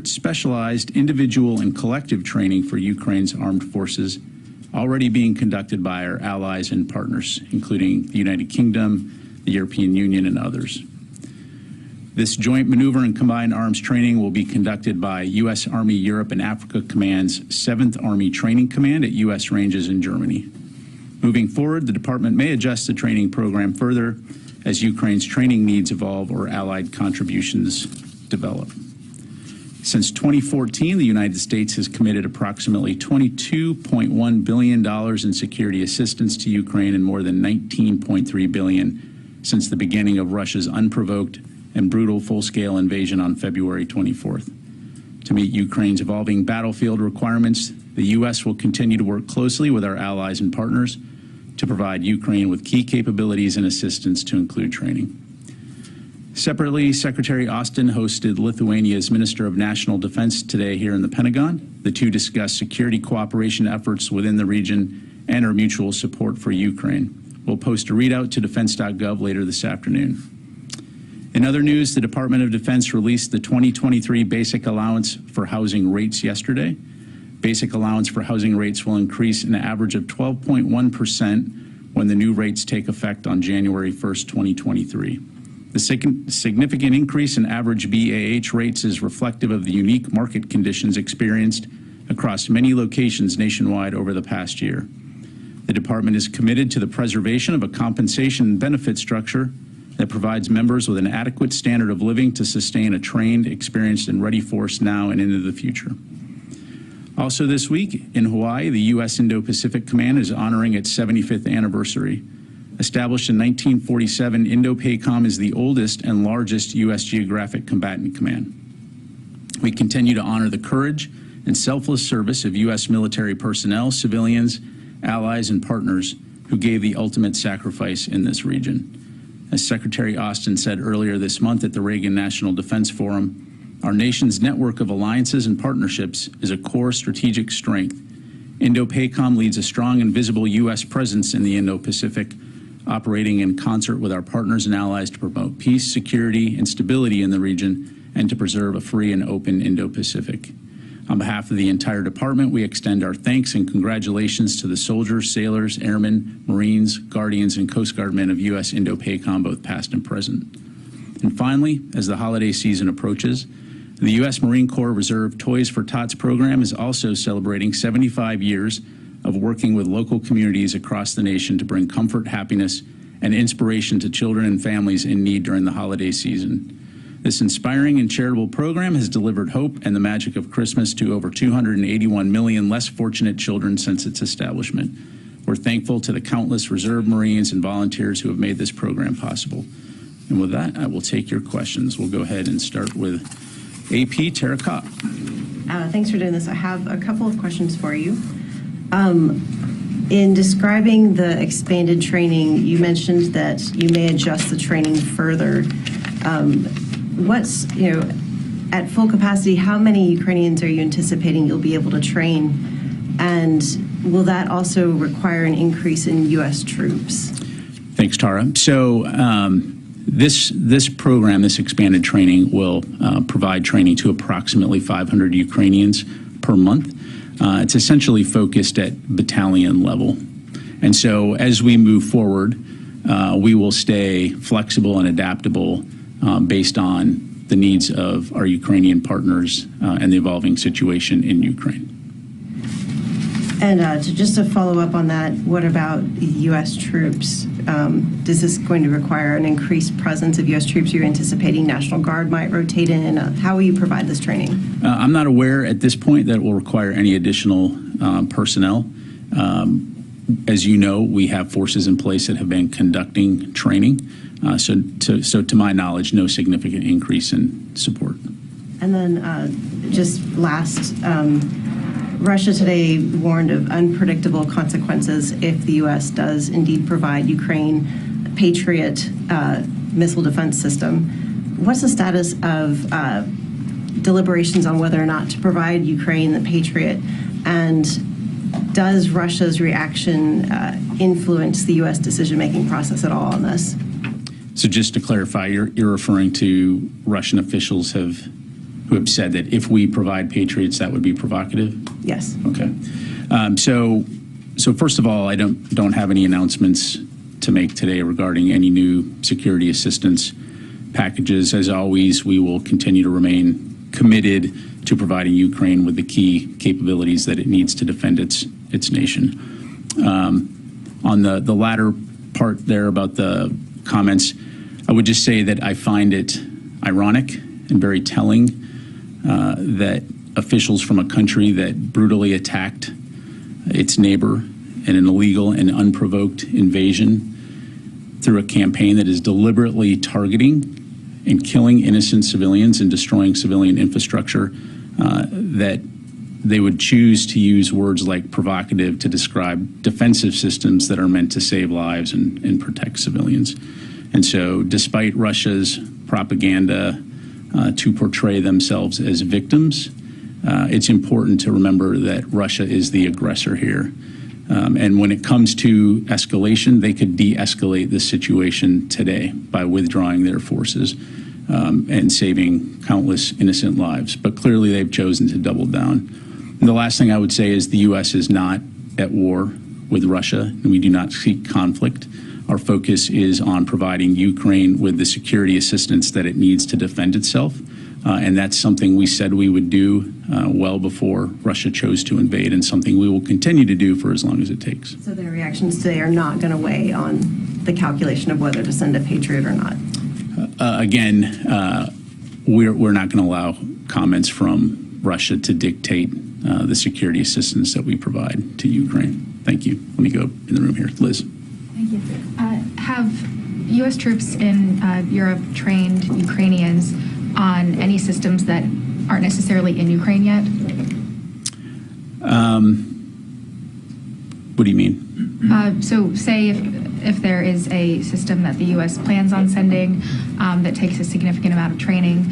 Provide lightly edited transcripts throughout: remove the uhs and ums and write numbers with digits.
separate specialized individual and collective training for Ukraine's armed forces already being conducted by our allies and partners, including the United Kingdom, the European Union, and others. This joint maneuver and combined arms training will be conducted by U.S. Army Europe and Africa Command's 7th Army Training Command at U.S. ranges in Germany. Moving forward, the department may adjust the training program further as Ukraine's training needs evolve or allied contributions develop. Since 2014, the United States has committed approximately $22.1 billion in security assistance to Ukraine and more than $19.3 billion since the beginning of Russia's unprovoked and brutal full-scale invasion on February 24th. To meet Ukraine's evolving battlefield requirements, the U.S. will continue to work closely with our allies and partners to provide Ukraine with key capabilities and assistance to include training. Separately, Secretary Austin hosted Lithuania's Minister of National Defense today here in the Pentagon. The two discussed security cooperation efforts within the region and our mutual support for Ukraine. We'll post a readout to defense.gov later this afternoon. In other news, the Department of Defense released the 2023 Basic Allowance for Housing rates yesterday. Basic allowance for housing rates will increase an average of 12.1% when the new rates take effect on January 1st, 2023. The significant increase in average BAH rates is reflective of the unique market conditions experienced across many locations nationwide over the past year. The department is committed to the preservation of a compensation and benefit structure that provides members with an adequate standard of living to sustain a trained, experienced, and ready force now and into the future. Also this week, in Hawaii, the U.S. Indo-Pacific Command is honoring its 75th anniversary. Established in 1947, Indo-PACOM is the oldest and largest U.S. geographic combatant command. We continue to honor the courage and selfless service of U.S. military personnel, civilians, allies, and partners who gave the ultimate sacrifice in this region. As Secretary Austin said earlier this month at the Reagan National Defense Forum, our nation's network of alliances and partnerships is a core strategic strength. Indo-PACOM leads a strong and visible U.S. presence in the Indo-Pacific, operating in concert with our partners and allies to promote peace, security, and stability in the region and to preserve a free and open Indo-Pacific. On behalf of the entire department, we extend our thanks and congratulations to the soldiers, sailors, airmen, Marines, Guardians, and Coast Guard men of U.S. Indo-PACOM, both past and present. And finally, as the holiday season approaches, the U.S. Marine Corps Reserve Toys for Tots program is also celebrating 75 years of working with local communities across the nation to bring comfort, happiness, and inspiration to children and families in need during the holiday season. This inspiring and charitable program has delivered hope and the magic of Christmas to over 281 million less fortunate children since its establishment. We're thankful to the countless Reserve Marines and volunteers who have made this program possible. And with that, I will take your questions. We'll go ahead and start with AP Tara Kopp. Thanks for doing this. I have a couple of questions for you. In describing the expanded training, you mentioned that you may adjust the training further. At full capacity, how many Ukrainians are you anticipating you'll be able to train? And will that also require an increase in U.S. troops? Thanks, Tara. So this program, this expanded training, will provide training to approximately 500 Ukrainians per month. It's essentially focused at battalion level. And so as we move forward, we will stay flexible and adaptable based on the needs of our Ukrainian partners and the evolving situation in Ukraine. And just to follow up on that, what about U.S. troops? Is this going to require an increased presence of U.S. troops? You're anticipating National Guard might rotate in. How will you provide this training? I'm not aware at this point that it will require any additional personnel. As you know, we have forces in place that have been conducting training. So to my knowledge, no significant increase in support. And then just last, Russia today warned of unpredictable consequences if the U.S. does indeed provide Ukraine a Patriot missile defense system. What's the status of deliberations on whether or not to provide Ukraine the Patriot? And does Russia's reaction influence the U.S. decision-making process at all on this? So just to clarify, you're referring to Russian officials have who have said that if we provide Patriots, that would be provocative? Yes. Okay. So first of all, I don't have any announcements to make today regarding any new security assistance packages. As always, we will continue to remain committed to providing Ukraine with the key capabilities that it needs to defend its nation. On the latter part there about the comments, I would just say that I find it ironic and very telling that officials from a country that brutally attacked its neighbor in an illegal and unprovoked invasion through a campaign that is deliberately targeting and killing innocent civilians and destroying civilian infrastructure, that they would choose to use words like provocative to describe defensive systems that are meant to save lives and protect civilians. And so despite Russia's propaganda to portray themselves as victims, it's important to remember that Russia is the aggressor here. And when it comes to escalation, they could de-escalate the situation today by withdrawing their forces and saving countless innocent lives. But clearly they've chosen to double down. And the last thing I would say is the U.S. is not at war with Russia, and we do not seek conflict. Our focus is on providing Ukraine with the security assistance that it needs to defend itself. And that's something we said we would do well before Russia chose to invade, and something we will continue to do for as long as it takes. So their reactions today are not going to weigh on the calculation of whether to send a Patriot or not? Again, we're not going to allow comments from Russia to dictate the security assistance that we provide to Ukraine. Thank you. Let me go in the room here. Liz. Thank you. Have U.S. troops in Europe trained Ukrainians on any systems that aren't necessarily in Ukraine yet? What do you mean? So say if there is a system that the U.S. plans on sending that takes a significant amount of training,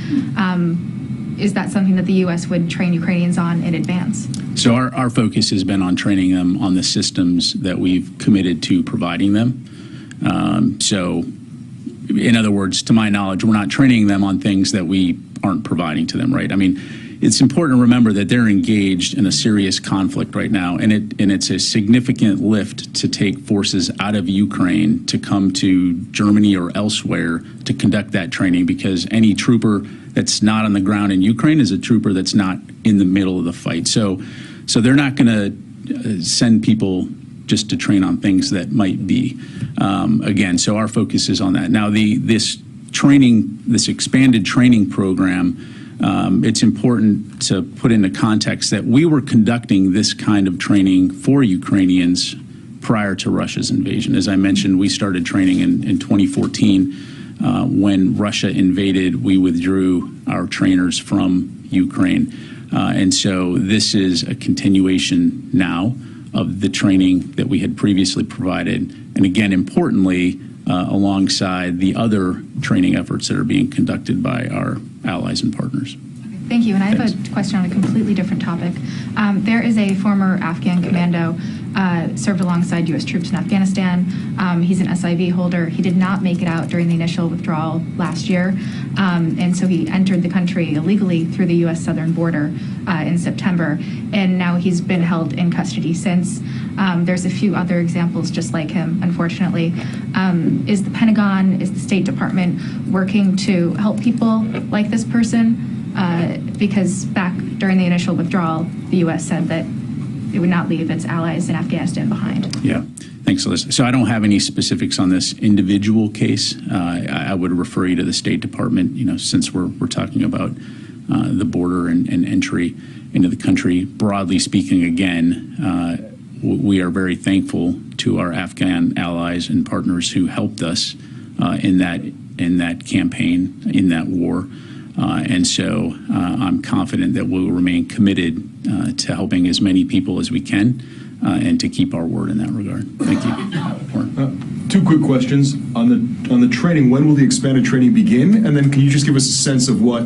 is that something that the U.S. would train Ukrainians on in advance? So our focus has been on training them on the systems that we've committed to providing them. So in other words, to my knowledge, we're not training them on things that we aren't providing to them, right? I mean, it's important to remember that they're engaged in a serious conflict right now, and it's a significant lift to take forces out of Ukraine to come to Germany or elsewhere to conduct that training, because any trooper that's not on the ground in Ukraine is a trooper that's not in the middle of the fight. So they're not going to send people just to train on things that might be. Again, so our focus is on that. Now, this expanded training program, it's important to put into context that we were conducting this kind of training for Ukrainians prior to Russia's invasion. As I mentioned, we started training in 2014. When Russia invaded, we withdrew our trainers from Ukraine. And so this is a continuation now of the training that we had previously provided. And again, importantly, alongside the other training efforts that are being conducted by our allies and partners. Thank you. And I have a question on a completely different topic. There is a former Afghan commando served alongside U.S. troops in Afghanistan. He's an SIV holder. He did not make it out during the initial withdrawal last year. And so he entered the country illegally through the U.S. southern border in September. And now he's been held in custody since. There's a few other examples just like him, unfortunately. Is the Pentagon, is the State Department working to help people like this person? Because back during the initial withdrawal, the U.S. said that it would not leave its allies in Afghanistan behind. Yeah, thanks, Alyssa. So I don't have any specifics on this individual case. I would refer you to the State Department, since we're talking about the border and entry into the country. Broadly speaking, again, we are very thankful to our Afghan allies and partners who helped us in that campaign, in that war. And so I'm confident that we'll remain committed to helping as many people as we can and to keep our word in that regard. Thank you. Two quick questions on the training. When will the expanded training begin? And then can you just give us a sense of what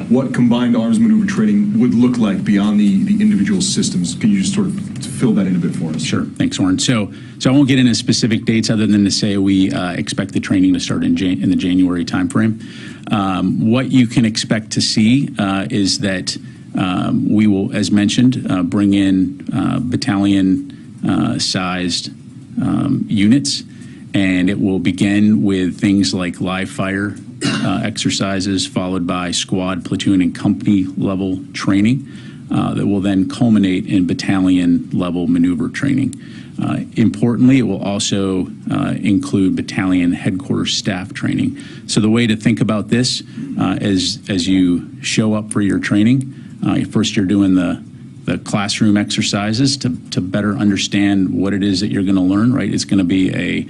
what combined arms maneuver training would look like beyond the individual systems. Can you just sort of fill that in a bit for us? Sure. Thanks, Warren. So I won't get into specific dates other than to say we expect the training to start in the January timeframe. What you can expect to see is that we will, as mentioned, bring in battalion-sized units, and it will begin with things like live fire exercises, followed by squad, platoon, and company level training that will then culminate in battalion level maneuver training. Importantly, it will also include battalion headquarters staff training. So the way to think about this as you show up for your training, first you're doing the classroom exercises to better understand what it is that you're going to learn, right? It's going to be a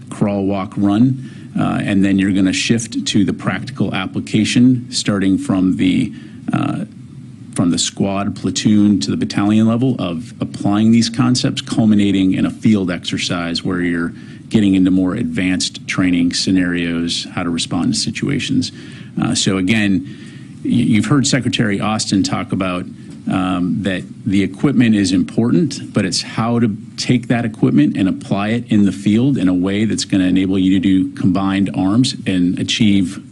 crawl, walk, run, and then you're going to shift to the practical application, starting from the squad, platoon to the battalion level of applying these concepts, culminating in a field exercise where you're getting into more advanced training scenarios, how to respond to situations. So again, you've heard Secretary Austin talk about that the equipment is important, but it's how to take that equipment and apply it in the field in a way that's going to enable you to do combined arms and achieve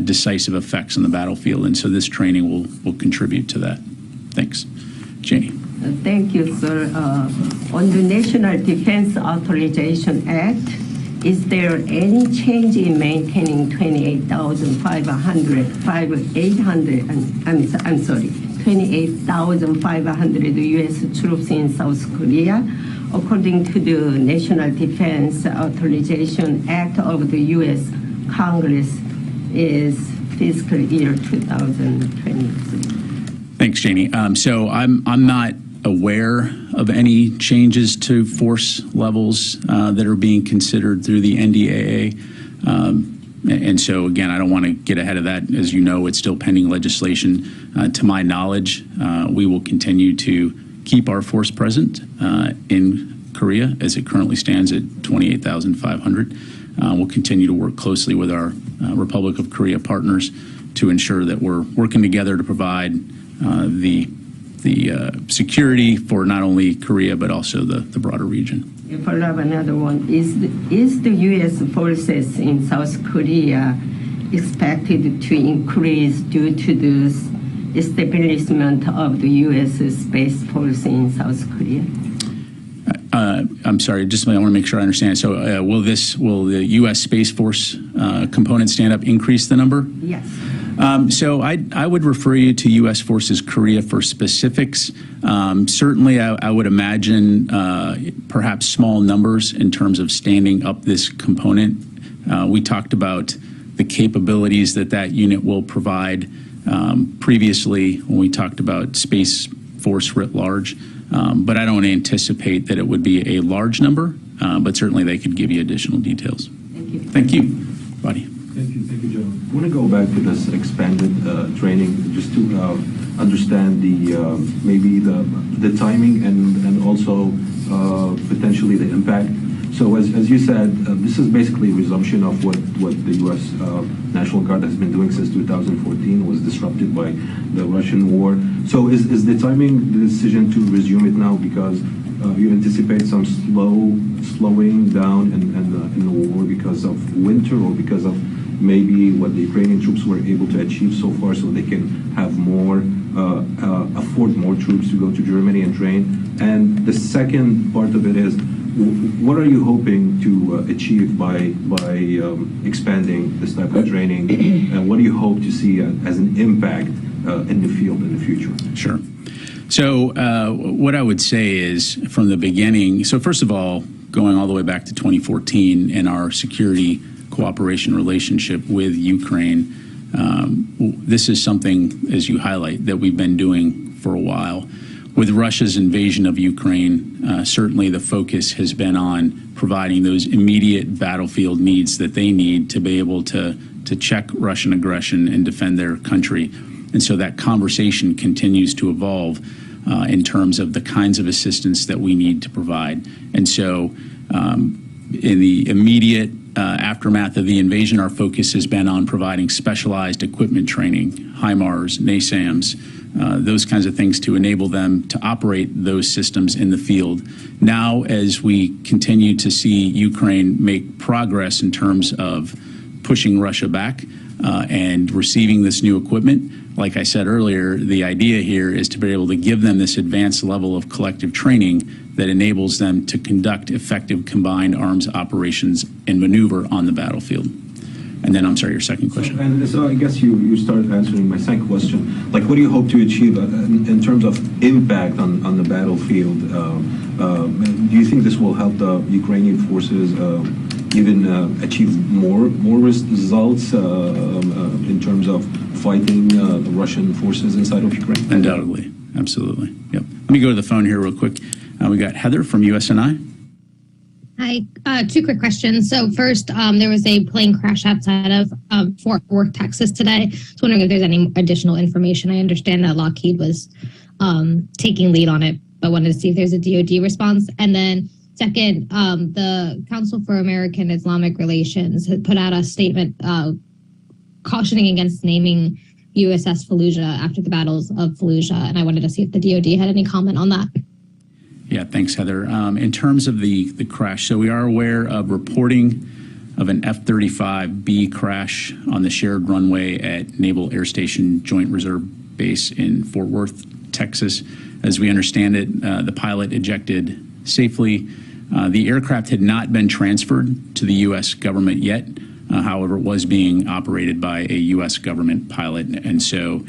decisive effects on the battlefield. And so this training will contribute to that. Thanks. Janie. Thank you, sir. On the National Defense Authorization Act, is there any change in maintaining 28,500 U.S. troops in South Korea? According to the National Defense Authorization Act of the U.S. Congress, is fiscal year 2023. Thanks, Janie. So I'm not aware of any changes to force levels that are being considered through the NDAA. And so, again, I don't want to get ahead of that. As you know, it's still pending legislation. To my knowledge, we will continue to keep our force present in Korea as it currently stands at 28,500. We'll continue to work closely with our Republic of Korea partners to ensure that we're working together to provide the security for not only Korea but also the broader region. If I have another one, is the U.S. forces in South Korea expected to increase due to the establishment of the U.S. Space Force in South Korea? I'm sorry, I want to make sure I understand. So will the U.S. Space Force component stand up increase the number? Yes. So I would refer you to U.S. Forces Korea for specifics. Certainly, I would imagine perhaps small numbers in terms of standing up this component. We talked about the capabilities that unit will provide previously when we talked about Space Force writ large. But I don't anticipate that it would be a large number, but certainly they could give you additional details. Thank you. Thank you. Buddy. Thank you, gentlemen. I want to go back to this expanded training just to understand maybe the timing and also potentially the impact. So as you said, this is basically a resumption of what the U.S. National Guard has been doing since 2014, was disrupted by the Russian war. So is the timing the decision to resume it now because you anticipate some slowing down in the war because of winter or because of maybe what the Ukrainian troops were able to achieve so far so they can have more, afford more troops to go to Germany and train? And the second part of it is, what are you hoping to achieve by expanding this type of training, and what do you hope to see as an impact in the field in the future? Sure. So what I would say is from the beginning, so first of all, going all the way back to 2014 and our security cooperation relationship with Ukraine, this is something, as you highlight, that we've been doing for a while. With Russia's invasion of Ukraine, certainly the focus has been on providing those immediate battlefield needs that they need to be able to check Russian aggression and defend their country. And so that conversation continues to evolve in terms of the kinds of assistance that we need to provide. And so In the immediate aftermath of the invasion, our focus has been on providing specialized equipment training, HIMARS, NASAMS, those kinds of things to enable them to operate those systems in the field. Now, as we continue to see Ukraine make progress in terms of pushing Russia back and receiving this new equipment, like I said earlier, the idea here is to be able to give them this advanced level of collective training that enables them to conduct effective combined arms operations and maneuver on the battlefield. And then, I'm sorry, your second question. And so I guess you started answering my second question. Like, what do you hope to achieve in terms of impact on the battlefield? Do you think this will help the Ukrainian forces even achieve more results in terms of fighting the Russian forces inside of Ukraine? Undoubtedly, absolutely. Yep. Let me go to the phone here real quick. We got Heather from USNI. Hi, two quick questions. So first, there was a plane crash outside of Fort Worth, Texas today. I was wondering if there's any additional information. I understand that Lockheed was taking lead on it, but wanted to see if there's a DoD response. And then second, the Council for American Islamic Relations had put out a statement cautioning against naming USS Fallujah after the battles of Fallujah. And I wanted to see if the DoD had any comment on that. Yeah, thanks, Heather. In terms of the crash, so we are aware of reporting of an F-35B crash on the shared runway at Naval Air Station Joint Reserve Base in Fort Worth, Texas. As we understand it, the pilot ejected safely. The aircraft had not been transferred to the U.S. government yet. However, it was being operated by a U.S. government pilot. And so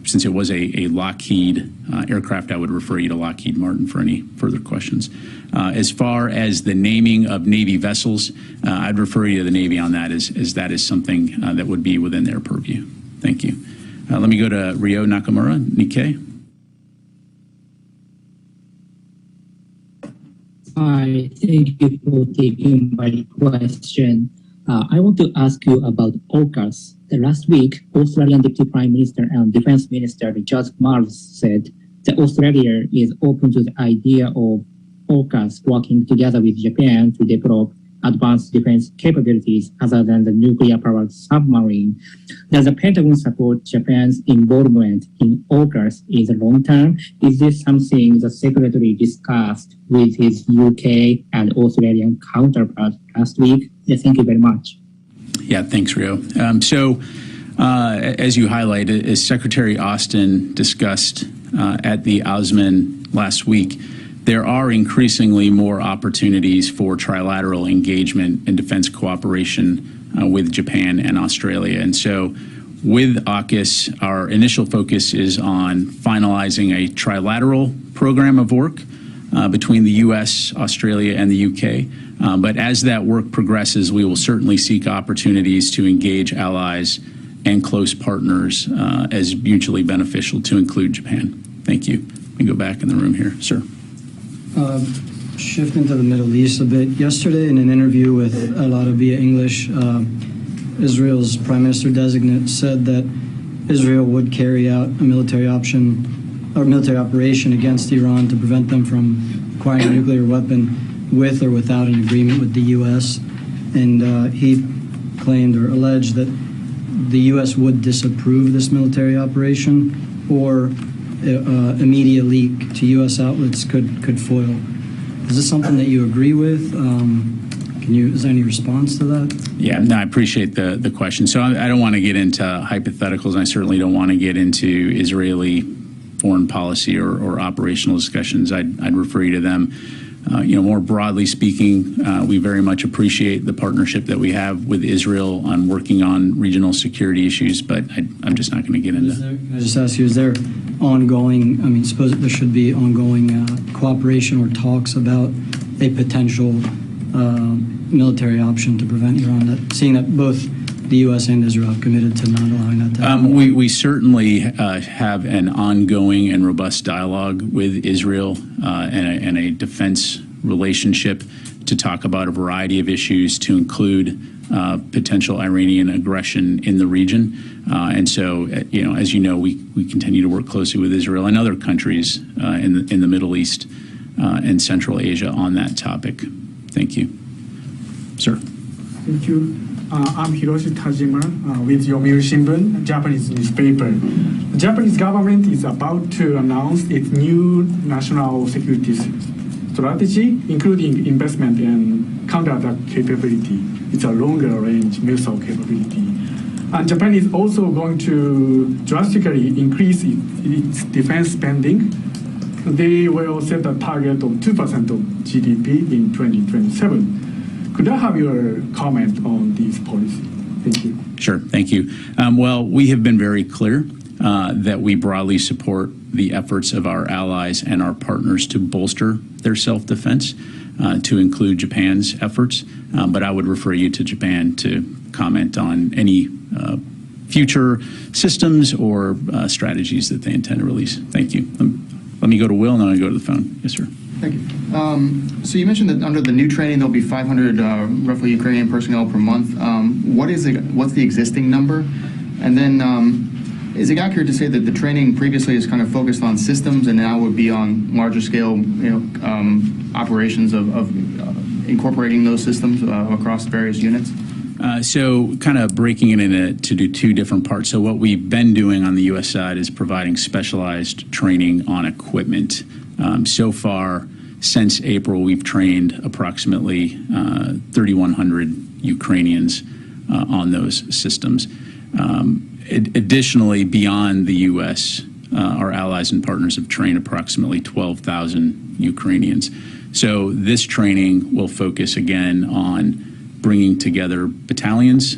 since it was a Lockheed aircraft, I would refer you to Lockheed Martin for any further questions. As far as the naming of Navy vessels, I'd refer you to the Navy on that, as that is something that would be within their purview. Thank you. Let me go to Ryo Nakamura, Nikkei. Hi, thank you for taking my question. I want to ask you about AUKUS. Last week, Australian Deputy Prime Minister and Defence Minister George Marles said that Australia is open to the idea of AUKUS working together with Japan to develop advanced defense capabilities other than the nuclear-powered submarine. Does the Pentagon support Japan's involvement in AUKUS in the long term? Is this something the Secretary discussed with his UK and Australian counterpart last week? Thank you very much. Yeah, thanks, Rio. As you highlighted, as Secretary Austin discussed at the ASMAN last week, there are increasingly more opportunities for trilateral engagement and defense cooperation with Japan and Australia. And so with AUKUS, our initial focus is on finalizing a trilateral program of work between the U.S., Australia, and the U.K. But as that work progresses, we will certainly seek opportunities to engage allies and close partners as mutually beneficial, to include Japan. Thank you. Let me go back in the room here. Sir. Shifting to the Middle East a bit. Yesterday, in an interview with a lot of Via English, Israel's Prime Minister designate said that Israel would carry out a military operation against Iran to prevent them from acquiring a nuclear weapon with or without an agreement with the U.S. And he claimed or alleged that the U.S. would disapprove this military operation, or immediate leak to U.S. outlets could foil. Is this something that you agree with? Is there any response to that? Yeah, no, I appreciate the question. So I don't want to get into hypotheticals, and I certainly don't want to get into Israeli foreign policy or operational discussions. I'd refer you to them. More broadly speaking, we very much appreciate the partnership that we have with Israel on working on regional security issues, but I'm just not going to get into that. Can I just ask you, is there ongoing, suppose there should be ongoing cooperation or talks about a potential military option to prevent Iran, seeing that both the U.S. and Israel have committed to not allowing that to happen? We certainly have an ongoing and robust dialogue with Israel and a defense relationship to talk about a variety of issues, to include potential Iranian aggression in the region. And so, as you know, we continue to work closely with Israel and other countries in the Middle East and Central Asia on that topic. Thank you. Sir. Thank you. I'm Hiroshi Tajima with Yomiuri Shimbun, a Japanese newspaper. The Japanese government is about to announce its new national security strategy, including investment in counterattack capability. It's a longer-range missile capability. And Japan is also going to drastically increase its defense spending. They will set a target of 2% of GDP in 2027. Could I have your comment on this policy? Thank you. Sure, thank you. Well, we have been very clear that we broadly support the efforts of our allies and our partners to bolster their self-defense, to include Japan's efforts. But I would refer you to Japan to comment on any future systems or strategies that they intend to release. Thank you. Let me go to Will, and then I'll go to the phone. Yes, sir. Thank you. So you mentioned that under the new training, there'll be 500 roughly Ukrainian personnel per month. What's the existing number? And then is it accurate to say that the training previously is kind of focused on systems and now would be on larger scale, operations of incorporating those systems across various units? So kind of breaking it to do two different parts. So what we've been doing on the U.S. side is providing specialized training on equipment. So far, since April, we've trained approximately 3,100 Ukrainians on those systems. Additionally, beyond the U.S., our allies and partners have trained approximately 12,000 Ukrainians. So this training will focus again on bringing together battalions.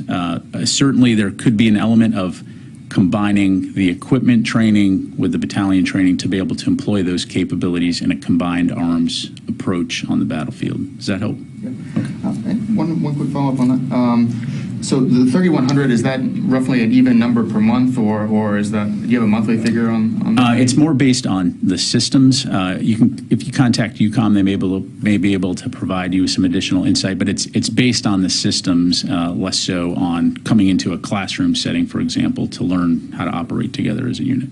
Certainly, there could be an element of combining the equipment training with the battalion training to be able to employ those capabilities in a combined arms approach on the battlefield. Does that help? Yeah. Okay. One quick follow-up on that. So the 3,100, is that roughly an even number per month, or is that, do you have a monthly figure on that? It's more based on the systems. If you contact UCOM, they may be able to provide you with some additional insight, but it's based on the systems, less so on coming into a classroom setting, for example, to learn how to operate together as a unit.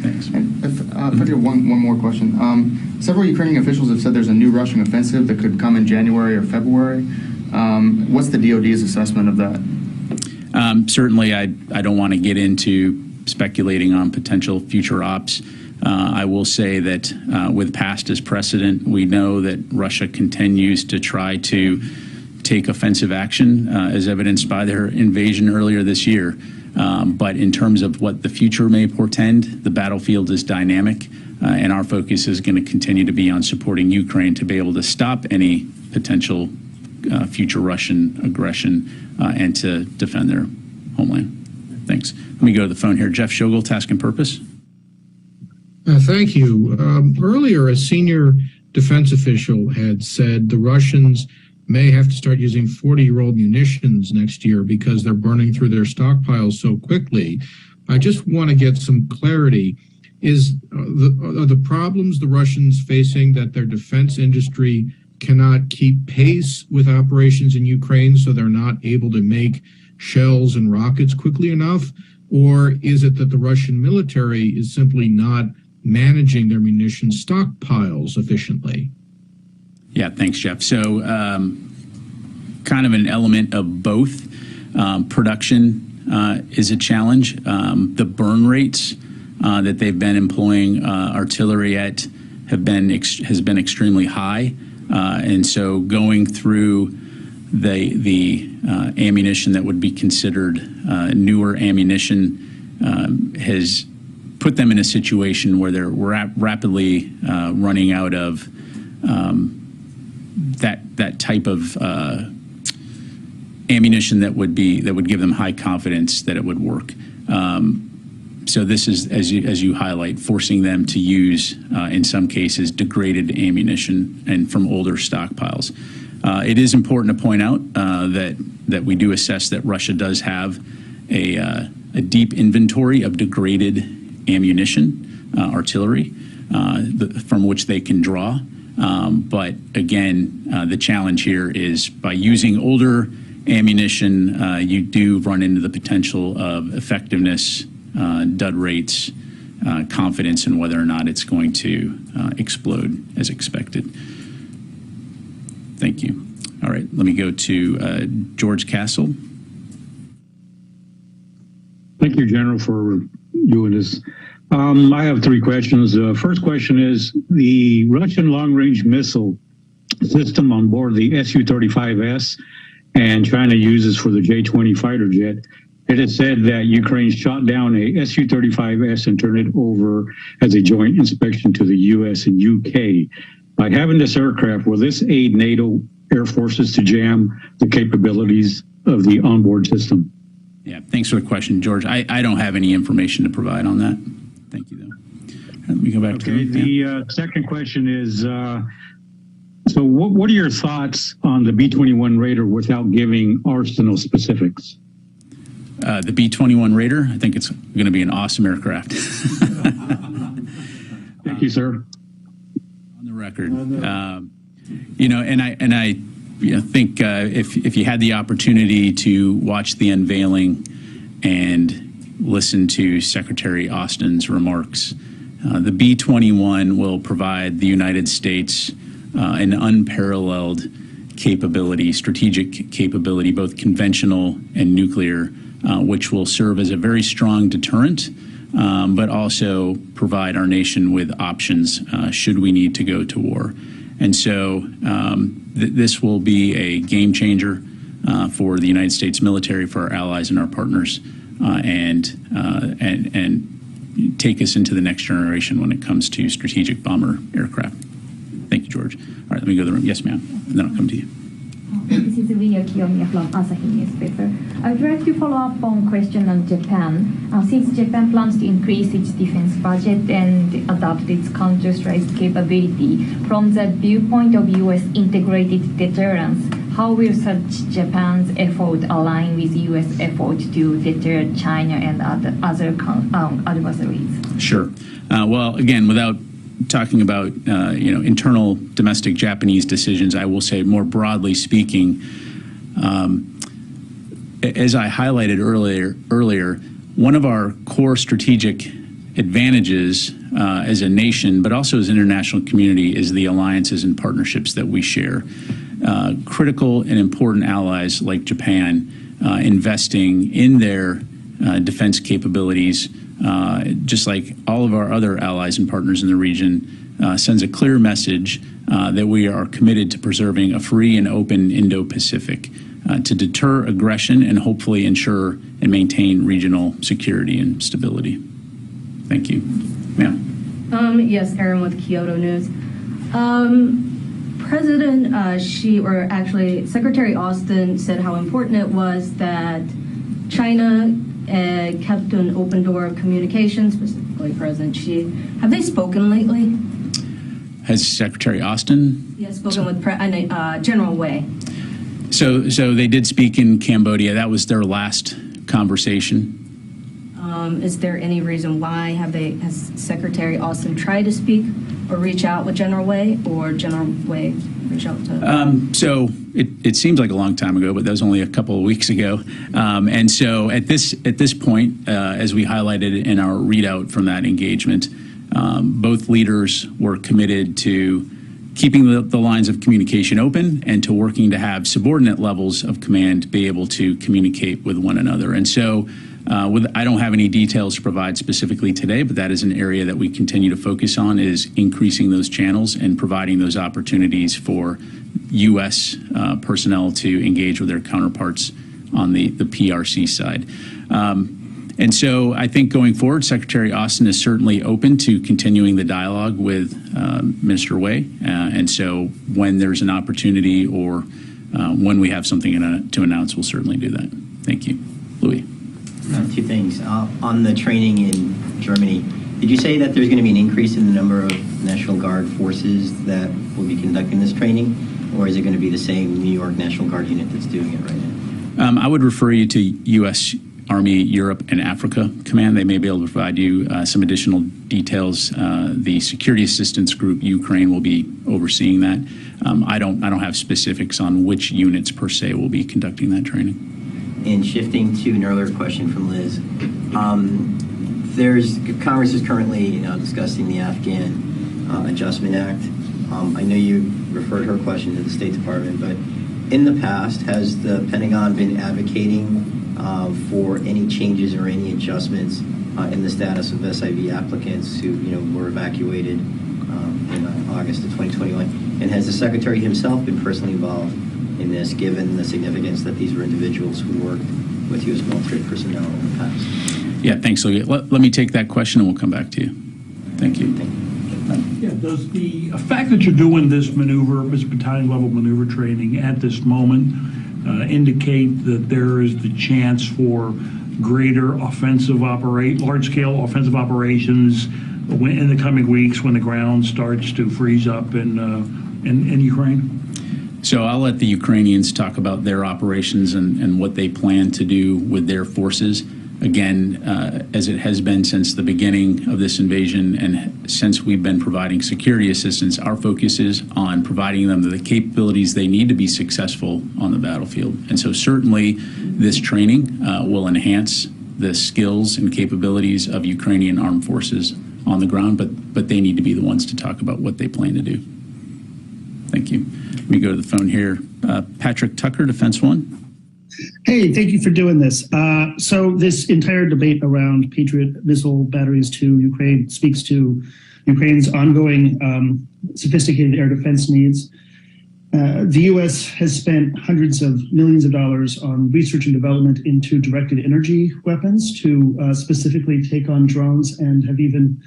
Thanks. And if I have one more question. Several Ukrainian officials have said there's a new Russian offensive that could come in January or February. What's the DoD's assessment of that? Certainly, I don't want to get into speculating on potential future ops. I will say that with past as precedent, we know that Russia continues to try to take offensive action, as evidenced by their invasion earlier this year. But in terms of what the future may portend, the battlefield is dynamic, and our focus is going to continue to be on supporting Ukraine to be able to stop any potential future Russian aggression and to defend their homeland. Thanks. Let me go to the phone here. Jeff Shogel, Task and Purpose. Thank you. Earlier, a senior defense official had said the Russians may have to start using 40-year-old munitions next year because they're burning through their stockpiles so quickly. I just want to get some clarity. Are the problems the Russians facing that their defense industry cannot keep pace with operations in Ukraine, so they're not able to make shells and rockets quickly enough? Or is it that the Russian military is simply not managing their munition stockpiles efficiently? Yeah, thanks, Jeff. So kind of an element of both. Production is a challenge. The burn rates that they've been employing artillery at has been extremely high. And so going through the ammunition that would be considered newer ammunition has put them in a situation where they're rapidly running out of that type of ammunition that would give them high confidence that it would work. So this is, as you highlight, forcing them to use, in some cases, degraded ammunition and from older stockpiles. It is important to point out that we do assess that Russia does have a deep inventory of degraded ammunition, artillery, from which they can draw. But again, the challenge here is by using older ammunition, you do run into the potential of effectiveness, dud rates, confidence in whether or not it's going to explode as expected. Thank you. All right, let me go to George Castle. Thank you, General, for doing this. I have three questions. First question is, the Russian long-range missile system on board the Su-35S and China uses for the J-20 fighter jet. It is said that Ukraine shot down a Su-35S and turned it over as a joint inspection to the U.S. and U.K. By having this aircraft, will this aid NATO air forces to jam the capabilities of the onboard system? Yeah, thanks for the question, George. I don't have any information to provide on that. Thank you, though. Let me go back to the second question is, so what are your thoughts on the B-21 Raider without giving Arsenal specifics? The B-21 Raider, I think it's going to be an awesome aircraft. Thank you, sir. On the record, you know, and I think if you had the opportunity to watch the unveiling and listen to Secretary Austin's remarks, the B-21 will provide the United States an unparalleled capability, strategic capability, both conventional and nuclear, which will serve as a very strong deterrent, but also provide our nation with options should we need to go to war. And so this will be a game changer for the United States military, for our allies and our partners, and take us into the next generation when it comes to strategic bomber aircraft. Thank you, George. All right, let me go to the room. Yes, ma'am. And then I'll come to you. This is Ria Kiyomiya from Asahi newspaper. I would like to follow up on question on Japan. Since Japan plans to increase its defense budget and adopt its counter-strike capability, from the viewpoint of U.S. integrated deterrence, how will such Japan's effort align with U.S. effort to deter China and other adversaries? Sure. Well, again, without talking about internal domestic Japanese decisions, I will say more broadly speaking, as I highlighted earlier, one of our core strategic advantages as a nation, but also as an international community, is the alliances and partnerships that we share. Critical and important allies like Japan investing in their defense capabilities, just like all of our other allies and partners in the region, sends a clear message that we are committed to preserving a free and open Indo-Pacific to deter aggression and hopefully ensure and maintain regional security and stability. Thank you. Ma'am. Yes, Erin with Kyoto News. Secretary Austin said how important it was that China kept an open door of communication, specifically President Xi. Have they spoken lately? Has Secretary Austin? Yes, spoken with General Wei. So they did speak in Cambodia. That was their last conversation. Is there any reason why? Has Secretary Austin tried to speak or reach out with General Wei, or General Wei reach out to? So it seems like a long time ago, but that was only a couple of weeks ago. And so at this point, as we highlighted in our readout from that engagement, both leaders were committed to keeping the lines of communication open and to working to have subordinate levels of command be able to communicate with one another. And so I don't have any details to provide specifically today, but that is an area that we continue to focus on, is increasing those channels and providing those opportunities for U.S. personnel to engage with their counterparts on the PRC side. And so I think going forward, Secretary Austin is certainly open to continuing the dialogue with Minister Wei. And so when there's an opportunity or when we have something to announce, we'll certainly do that. Thank you. Louis. Two things. On the training in Germany, did you say that there's going to be an increase in the number of National Guard forces that will be conducting this training? Or is it going to be the same New York National Guard unit that's doing it right now? I would refer you to U.S. Army Europe and Africa Command. They may be able to provide you some additional details. The Security Assistance Group Ukraine will be overseeing that. I don't have specifics on which units per se will be conducting that training. And shifting to an earlier question from Liz, Congress is currently discussing the Afghan Adjustment Act. I know you referred her question to the State Department, but In the past, has the Pentagon been advocating for any changes or any adjustments in the status of SIV applicants who, were evacuated in August of 2021? And has the Secretary himself been personally involved in this, given the significance that these were individuals who worked with U.S. military personnel in the past? Yeah, thanks, Louis. Let me take that question and we'll come back to you. Thank you. Yeah, does the fact that you're doing this battalion level maneuver training at this moment indicate that there is the chance for greater large-scale offensive operations in the coming weeks when the ground starts to freeze up in Ukraine? So I'll let the Ukrainians talk about their operations and what they plan to do with their forces. Again, as it has been since the beginning of this invasion and since we've been providing security assistance, our focus is on providing them the capabilities they need to be successful on the battlefield. And so certainly this training will enhance the skills and capabilities of Ukrainian armed forces on the ground, but they need to be the ones to talk about what they plan to do. Thank you. Let me go to the phone here. Patrick Tucker, Defense One. Hey, thank you for doing this. So this entire debate around Patriot missile batteries to Ukraine speaks to Ukraine's ongoing sophisticated air defense needs. The U.S. has spent hundreds of millions of dollars on research and development into directed energy weapons to specifically take on drones, and have even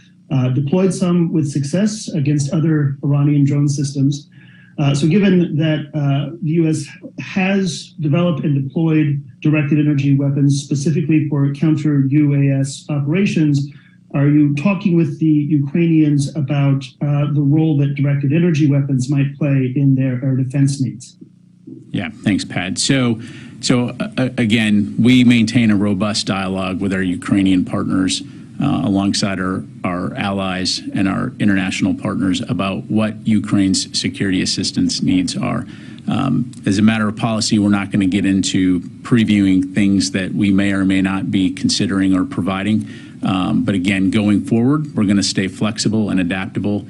deployed some with success against other Iranian drone systems. So given that the U.S. has developed and deployed directed energy weapons specifically for counter-UAS operations, are you talking with the Ukrainians about the role that directed energy weapons might play in their air defense needs? Yeah, thanks, Pat. So again, we maintain a robust dialogue with our Ukrainian partners alongside our allies and our international partners about what Ukraine's security assistance needs are. As a matter of policy, we're not going to get into previewing things that we may or may not be considering or providing. But again, going forward, we're going to stay flexible and adaptable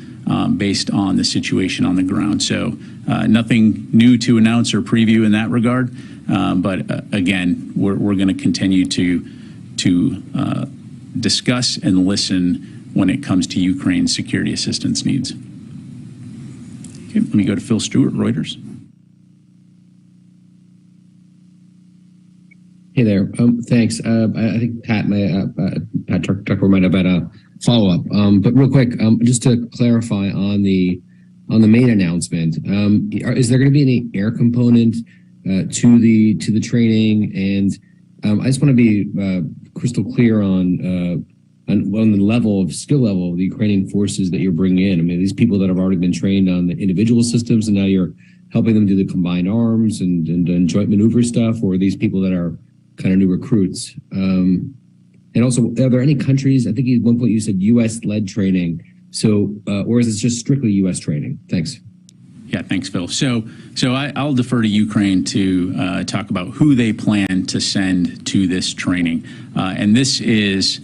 based on the situation on the ground. So nothing new to announce or preview in that regard. But again, we're going to continue to discuss and listen when it comes to Ukraine's security assistance needs. Okay, let me go to Phil Stewart, Reuters. Hey there. Thanks. I think Pat Tucker might have had a follow-up. But real quick, just to clarify on the main announcement, is there going to be any air component to the training? And I just want to be crystal clear on the skill level of the Ukrainian forces that you're bringing in. I mean, these people that have already been trained on the individual systems, and now you're helping them do the combined arms and joint maneuver stuff, or are these people that are kind of new recruits? And also, are there any countries, I think at one point you said U.S.-led training, so or is it just strictly U.S. training? Thanks. Yeah, thanks, Phil. So I'll defer to Ukraine to talk about who they plan to send to this training. And this is,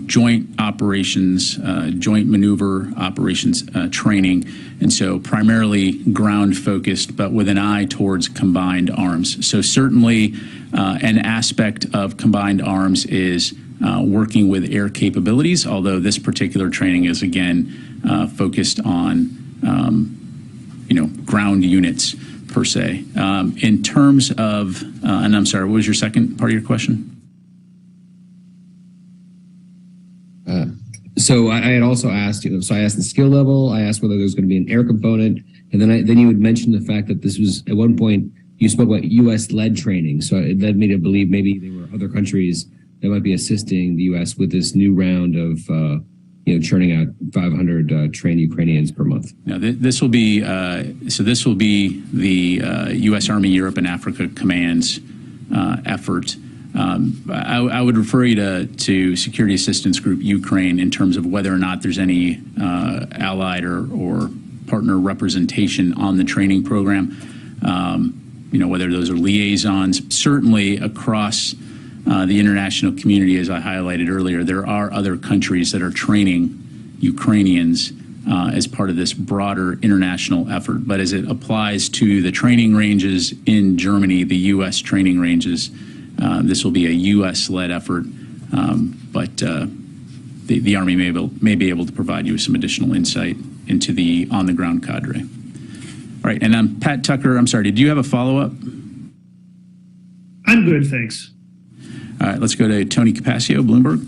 joint operations, joint maneuver operations training. And so primarily ground focused, but with an eye towards combined arms. So certainly an aspect of combined arms is working with air capabilities, although this particular training is again focused on ground units per se. In terms of, and I'm sorry, what was your second part of your question? So I had also asked, so I asked the skill level, I asked whether there's going to be an air component, and then you would mention the fact that this was, at one point, you spoke about U.S.-led training. So it led me to believe maybe there were other countries that might be assisting the U.S. with this new round of churning out 500 trained Ukrainians per month. Now, this will be the U.S. Army Europe and Africa Command's effort. I would refer you to Security Assistance Group Ukraine in terms of whether or not there's any allied or partner representation on the training program. Whether those are liaisons, certainly across the international community, as I highlighted earlier, there are other countries that are training Ukrainians as part of this broader international effort. But as it applies to the training ranges in Germany, the U.S. training ranges, this will be a U.S.-led effort, but the Army may be able to provide you with some additional insight into the on-the-ground cadre. All right, and Pat Tucker, I'm sorry, did you have a follow-up? I'm good, thanks. All right, let's go to Tony Capaccio, Bloomberg.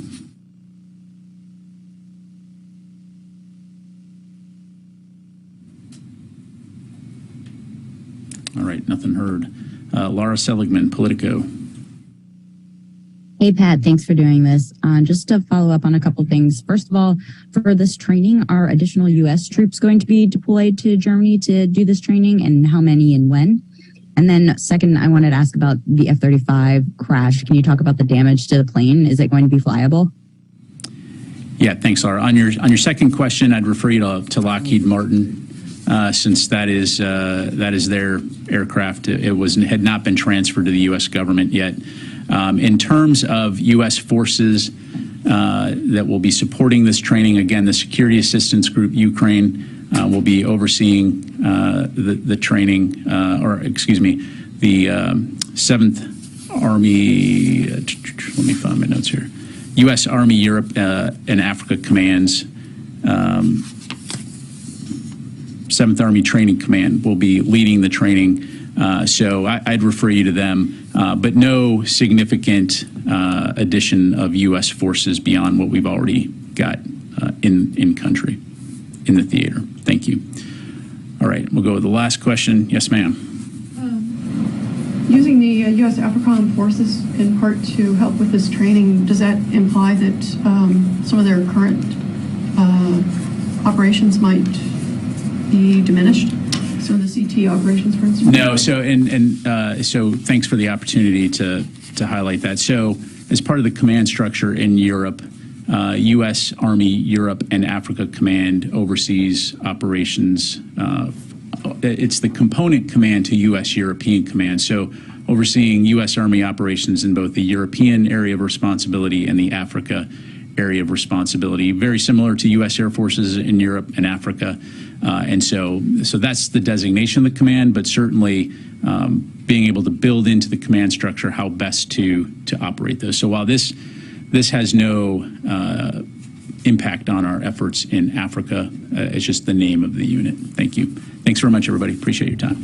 All right, nothing heard. Laura Seligman, Politico. Hey, Pat, thanks for doing this. Just to follow up on a couple things. First of all, for this training, are additional U.S. troops going to be deployed to Germany to do this training, and how many and when? And then second, I wanted to ask about the F-35 crash. Can you talk about the damage to the plane? Is it going to be flyable? Yeah, thanks, Laura. On your second question, I'd refer you to Lockheed Martin, since that is their aircraft. It had not been transferred to the U.S. government yet. In terms of U.S. forces that will be supporting this training, again, the Security Assistance Group Ukraine will be overseeing the training, the 7th Army, let me find my notes here, U.S. Army Europe and Africa Commands, 7th Army Training Command will be leading the training. So I'd refer you to them, but no significant addition of U.S. forces beyond what we've already got in country, in the theater. Thank you. All right, we'll go with the last question. Yes, ma'am. Using the U.S. AFRICOM forces in part to help with this training, does that imply that some of their current operations might be diminished? So the CT operations, for instance? No. So so thanks for the opportunity to highlight that. So as part of the command structure in Europe, U.S. Army Europe and Africa Command oversees operations. It's the component command to U.S. European Command. So overseeing U.S. Army operations in both the European area of responsibility and the Africa area of responsibility, very similar to U.S. Air Forces in Europe and Africa. And so that's the designation of the command, but certainly being able to build into the command structure how best to operate those. So while this has no impact on our efforts in Africa, it's just the name of the unit. Thank you. Thanks very much, everybody. Appreciate your time.